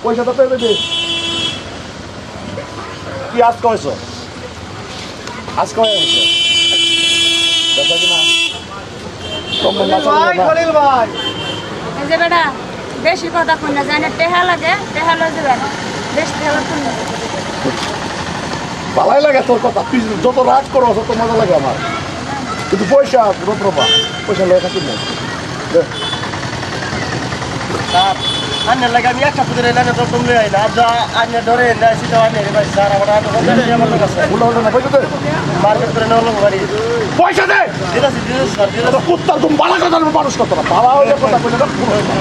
পয়সাটা পেয়ে দে কি আজ কয়েছো আজ কয়েছো দেখা কি না খলিল ভাই এই যে বেটা বেশি কথা কই না জানে টেহা লাগে টেহা লই যাবেন বেশ টেহা কই না ভালাই লাগে তোর কথা তুই যত রাগ করো তত মজা লাগে আমার কিন্তু পয়সা রোপা পয়সা লয়ে থাকি না স্যার আন্নের লাগে আমি একটা পুজোর এলাকা তো কমলে আইলা যা আন্নের ধরে না সিটা আন্নের ভাই স্যার আমার আটো কথা আমার কাছে বলো না পয়সা দে মার্কেট করে নেওয়া বাড়ি পয়সা দে দিদাসি স্যার দিদাসি তো কুত্তার তুমি বালা কথা মানুষ করতো না বালা হইলে কথা কইলে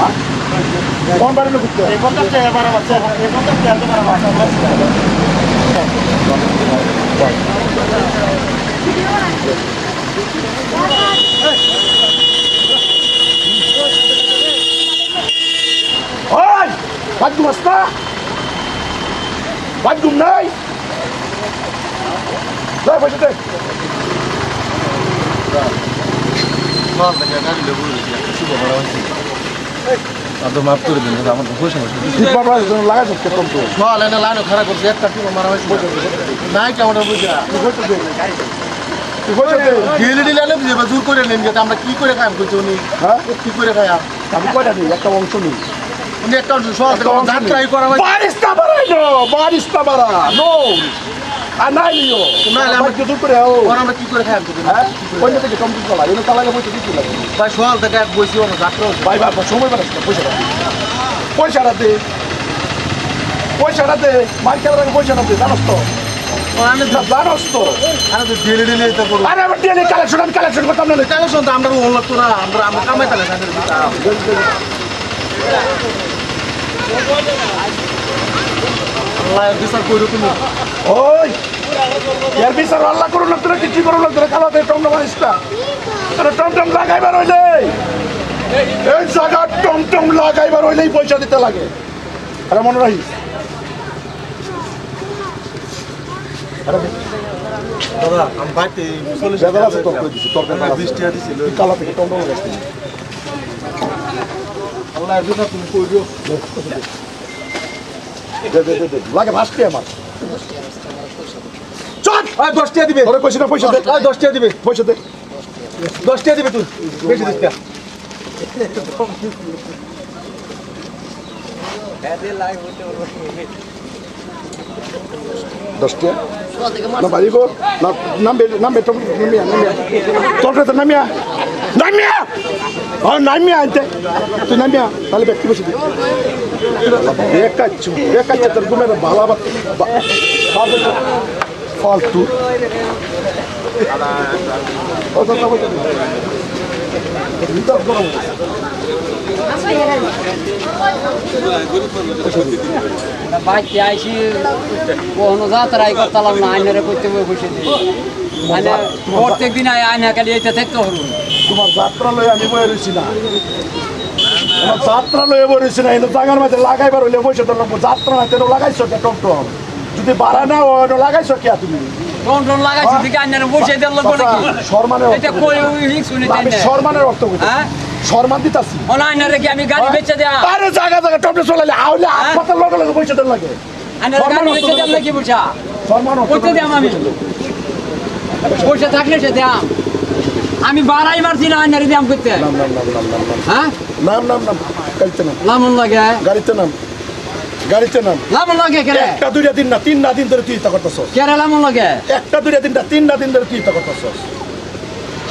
না কোন বাড়ি লোক করতে এই কত টাকা বাড়া বাচ্চা এই কত টাকা বাড়া বাচ্চা ওই বাজু মাস্তা বাজু নাই দে পয়সা দে আদৌ মাফ করে দিন আমার পয়সা ঠিক বাবা লাগাই সত্যি কম তো সকাল এনে লাইনও খারাপ করছে একটা টিমো মারা হয়েছে নাই কেমন বুঝা তুই পয়সা দে ডেলি ডেলি আনে বুঝে জোর করে নেন যে আমরা কি করে খাই করছি উনি হ্যাঁ কি করে খাই আমি কয়টা দিই একটা অংশ নিই উনি একটা সকাল থেকে ধান ট্রাই করা হয়েছে বারিস্তা বাড়াইলো বারিস্তা বাড়া নো আর নাই লিও নাইলে আমরা কি দূর করে ও আমরা কি করে খাই করছি হ্যাঁ পয়সা থেকে কম দিতে লাগে এনে তালাকে পয়সা দিতে লাগে ভাই সকাল থেকে এক বসি ওর যাত্রা ভাই ভাই সময় বাড়াস পয়সাটা দে পয়সাটা দে মাইকেল পয়সাটা দে জানোস তো জানোস তো আরে তো ডেলি ডেলি এটা করব আরে আমার ডেলি কালেকশন আমি কালেকশন করতাম না কেন শুনতে আমরা ওন লাগতো না আমরা কামাই তালে তাদের আল্লাহ বিচার কইরো তুমি ওই এর বিচার আল্লাহ করুন না তোরা কিছু করুন না তোরা খালাতে টমটম আনিসটা তোরা টমটম লাগাইবার হইলে এই জায়গা টমটম লাগাইবার হইলেই পয়সা দিতে লাগে আরে মনে রাখিস দাদা আমি বাইতে বেদা আছে তোর করে দিছি তোর বেদা আছে 20 টাকা দিছিল কালা থেকে টমটম লাগাইছি আল্লাহ বিচার তুমি কইরো দে লাগে ভাসতে আমার চল আয় 10 টাকা দিবে তোরে কইছি না পয়সা দে আয় 10 টাকা দিবে পয়সা দে 10 টাকা দিবে তুই বেশি দিস না দশটা না বাড়ি গো না নামবে তোর তো নামিয়া নামিয়া ও নামিয়া আনতে তুই নামিয়া তাহলে ব্যক্তি বসে দিই বেকাচ্ছ তোর ঘুমের ভালো ফালতু বাইকে আইসি কখনো যাত্রাই করতাম না আইনারে করতে বসে দিই প্রত্যেক দিন আয়না খালি এটা থাকতে হলো তোমার যাত্রা লয়ে আমি বয়ে রয়েছি না আমার যাত্রা লয়ে বয়ে রয়েছি না কিন্তু জায়গার মধ্যে লাগাইবার হইলে বসে তো যাত্রা না তেন লাগাইছো কে টমটম যদি বাড়া না হয় লাগাইছো কে তুমি টন লাগাইছি দিকে আইনারে বসে দিল করে কি সম্মানের এটা কই শুনে আমি সম্মানের অর্থ কইছি হ্যাঁ সম্মান দিতাছি ওনা আইনারে কি আমি গাড়ি বেচে দেয়া আরে জায়গা টমটম চলালে আউলে হাসপাতাল লগে বসে দেন লাগে আইনারে গাড়ি বেচে দেন নাকি বুঝা সম্মান কইতে দিয়াম আমি বসে থাকলে সে দিয়াম আমি বাড়াই মারছি না আইনারে দিয়াম করতে হ্যাঁ নাম গাড়িতে নাম লামন লাগে গাড়িতে নাম লামন লাগে কেরে একটা দুইটা দিন না তিন না দিন ধরে তুই ইচ্ছা করতেছস কেরে লামন লাগে একটা দুইটা দিন না তিন না দিন ধরে তুই ইচ্ছা করতেছস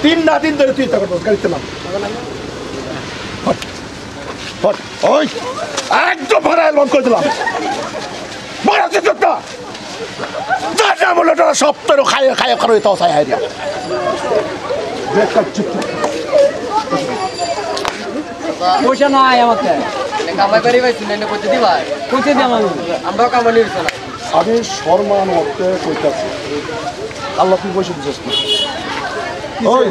তিন না দিন ধরে তুই ইচ্ছা করতেছস গাড়িতে নাম হট ওই একদম ভাড়ায় বন্ধ করে দিলাম বড় চিত্রটা যা বলে তোরা সপ্তাহ খায় করো তাও চাই হাইরিয়া বেকার চিত্র পয়সা নাই আমাকে কামাই করি ভাই শুনে করতে দি ভাই কইতে দিয়াম আমি আমরাও কামাই নিরছে না আমি সম্মান অর্থে কইতাছি আল্লাহ তুই বসে দিছিস না ওই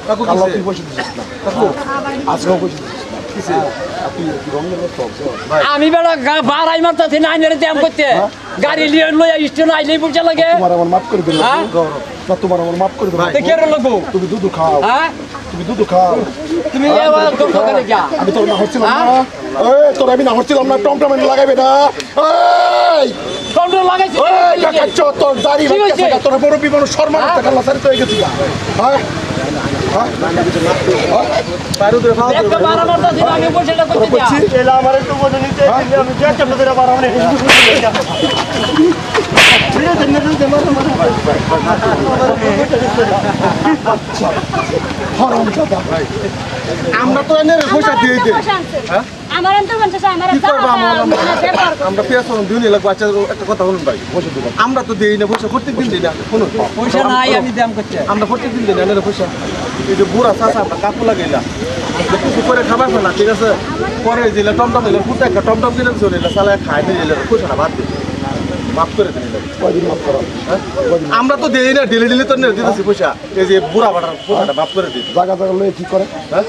কাকু আল্লাহ কিছে তুই বসে দিছিস না কাকু আজকেও বসে দিছিস না কিসে আপনি রঙের করতে হবে আমি বেড়া বাড়াই মারতাছি না আইনারে দিয়াম করতে গাড়ি লিয়ে লইয়া স্টেশন আইলেই পয়সা লাগে তোমার আমার মাফ করে দিলাম হ্যাঁ? না তোমার আমার মাফ করে দিলাম তে কেরে লাগবো তুমি দুধ খাও হ্যাঁ তুমি দুধ খাও তুমি তোর দোকানে যা আমি তোর না হচ্ছিলাম না এই তোর আমি না হচ্ছিলাম না টমটম লাগাইবে না এই টমটম লাগাইছি এই দেখাচ্ছ তোর দাড়ি বাচ্চা তোর মুরব্বি মানুষ শর্মা করতে কাল্লা সারি তো হয়ে গেছি হ্যাঁ একটা বারা মারতা ছিল আমি পয়সাটা করতে যা এলা আমার একটু বলে নিতে আমি যে একটা ধরে বাড়া মানে আমরা তো এনে পয়সা দিয়ে দিই আমার অন্তর পঞ্চাশ আমার কি করবো আমরা পেঁয়াজ দিন লাগবো আচ্ছা একটা কথা বলুন ভাই আমরা তো দিই না পয়সা প্রত্যেক দিন দিই না শুনুন পয়সা নাই আমি দাম করতে আমরা প্রত্যেক দিন দিই না এনে পয়সা এই যে বুড়া চাষা আমরা কাকু লাগাইলা কিছু করে খাবার না ঠিক আছে পরে দিলে টমটম দিলে ফুটে একটা টমটম দিলে চলে এলে সালা খাই দিয়ে দিলে পয়সাটা বাদ দিই মাফ করে দিলে আমরা তো দিই না ডেলি ডেলি তো দিতেছি পয়সা এই যে বুড়া বাটার পয়সাটা মাফ করে দিই জায়গা জায়গা লয়ে কি করে হ্যাঁ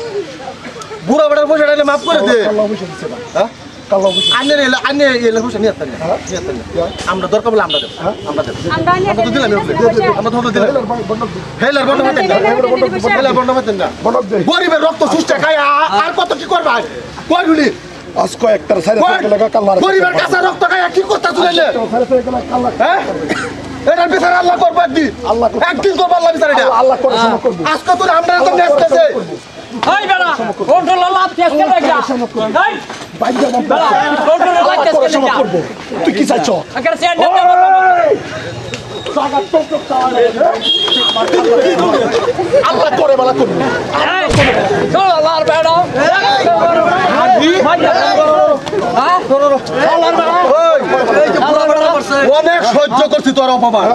বুড়া বাটার পয়সাটা এলে মাফ করে দে কাল্লা পয়সা দিচ্ছে না হ্যাঁ কাল্লা পয়সা আনে এলে পয়সা নিয়ে আসতেন না আমরা দরকার বলে আমরা দেব আমরা দেব আমরা তো দিলাম আমরা তো দিলাম হেলার বন্ধ হতেন না হেলার বন্ধ হতেন না বনক দে গরিবের রক্ত সুস্থ খায় আর কত কি করবা কই গুলি আজকে একটার সাইড থেকে লাগা কাল্লা গরিবের কাছে রক্ত খায় কি করতে চলে সাইড থেকে লাগা কাল্লা হ্যাঁ এটার বিচার আল্লাহ করবে একদিন আল্লাহ করবে। একদিন করবে আল্লাহ বিচার এটা আল্লাহ করে সমক করবে আজকে তো আমরা তো নেস্তেছে ওই বেড়া কন্ট্রোল লাভ টেস্ট করে যা এই বাইজা মত বেড়া কন্ট্রোল লাভ টেস্ট করে সমক যা করব তুই কি চাইছ আগে সেন্টার জায়গা টক তাহলে আল্লাহ করে বলা করবে এই চল আল্লাহর বেড়া হ্যাঁ আল্লাহর বেড়া আল্লাহর বেড়া অনেক সহ্য করছি তোর অপমান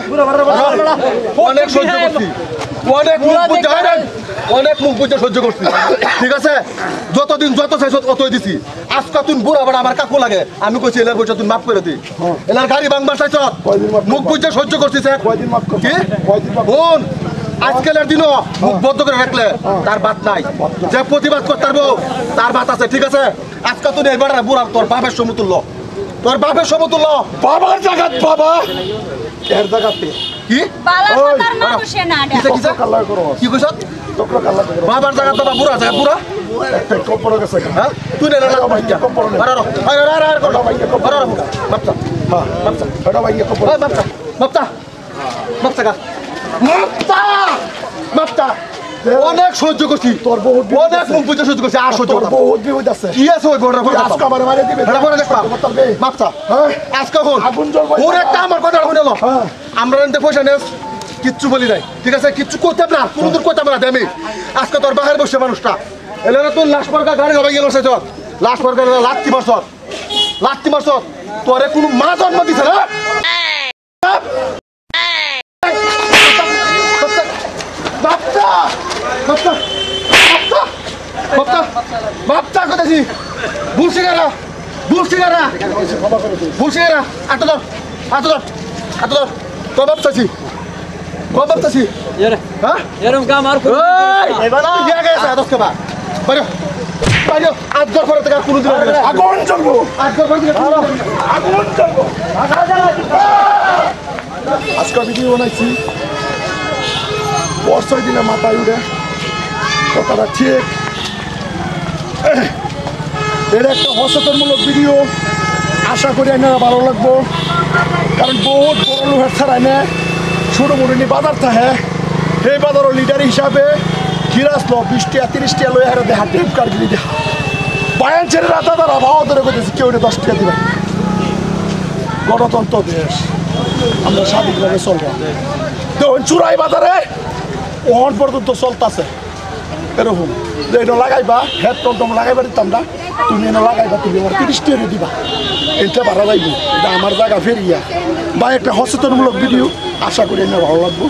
অনেক সহ্য করছি অনেক মুখ বুঝে সহ্য করছি ঠিক আছে যতদিন যত চাইছ ততই দিছি আজকে তুই বুড়া বড় আমার কাকু লাগে আমি কইছি এলার পয়সা তুই মাফ করে দি এলার গাড়ি বাংবার চাইছ মুখ বুঝে সহ্য করছিস কয়দিন মাফ করব কি কয়দিন মাফ বোন আজকালের দিনও মুখ বন্ধ করে রাখলে তার বাত নাই যে প্রতিবাদ করতে পারবো তার বাত আছে ঠিক আছে আজকে তুই এবার বুড়া তোর বাপের সমতুল্য তোর বাপের সমতুল্য বাবার জায়গাত বাবা এর জায়গাতে কি বালা কথার মানুষে না কিসে কিসে কাল্লা করো কি কইছ টক কাল্লা করো বাবার জায়গা তো বুড়া জায়গা বুড়া একটা কপড় গেছে হ্যাঁ তুই না লাগা ভাইয়া আরে বাপটা হ্যাঁ বাচ্চা এটা ভাই কপড় ওই বাপটা বাপটা বাপটা গা বাপটা অনেক সহ্য করছি তোর বহুত অনেক মুখ বুঝে সহ্য করছি আর সহ্য তোর করতাম বহুত বিপদ আছে কি আছে ওই বড় বড় আজকে আমার মারে দিবে এটা বড় দেখবা বাপটা হ্যাঁ আজকে হল আগুন জ্বলবে ওর একটা আমার কথা শুনে লো হ্যাঁ আমরা এনতে পয়সা নেস কিচ্ছু বলি নাই ঠিক আছে কিচ্ছু করতে না কোনদিন করতে না আমি আজকে তোর বাহির বসে মানুষটা এলে তোর লাশ পরকা গাড়ি হবে গেল সে তোর লাশ পরকা লাত্তি মারছত তোরে কোনো মা জন্ম দিছে না বাপটা বাপটা বাপটা বাপটা কথাছি ভুলছি গারা আট ধর তো বাপতাছি হ্যাঁ এরকম কাম আর এবার তুই দিয়া গেছে আদর্শ বা বাইরে আজগর করে থেকে কোনো দিন আগুন জ্বলবো আজগর করে থেকে আগুন জ্বলবো আজকে ভিডিও বানাইছি বর্ষায় দিলে মাথায় উঠে কথাটা ঠিক এর একটা সচেতনমূলক ভিডিও আশা করি আপনারা ভালো লাগবো কারণ বহুত বড় লোকের ছাড়া এনে ছোটো মোটো নিয়ে বাজার থাকে সেই বাজারের লিডার হিসাবে গিরাস লো 20 টাকা 30 টাকা লয়ে হারে দেখা টিপ কার্ড দিয়ে দেখা বায়ান ছেড়ে রাতা তারা ভাও ধরে করতেছি কেউ 10 টাকা দিবে গণতন্ত্র দেশ আমরা স্বাধীনভাবে চলবো দেখুন চুরাই বাজারে ওহন পর্যন্ত চলতেছে এরকম যে এটা লাগাইবা হেড টম লাগাইবা দিতাম না তুমি এনে লাগাইবা তুমি আমার 30 টাকা দিবা এটা ভাড়া যাইব এটা আমার জায়গা ফেরিয়া বা একটা সচেতনমূলক ভিডিও আশা করি এনে ভালো লাগবো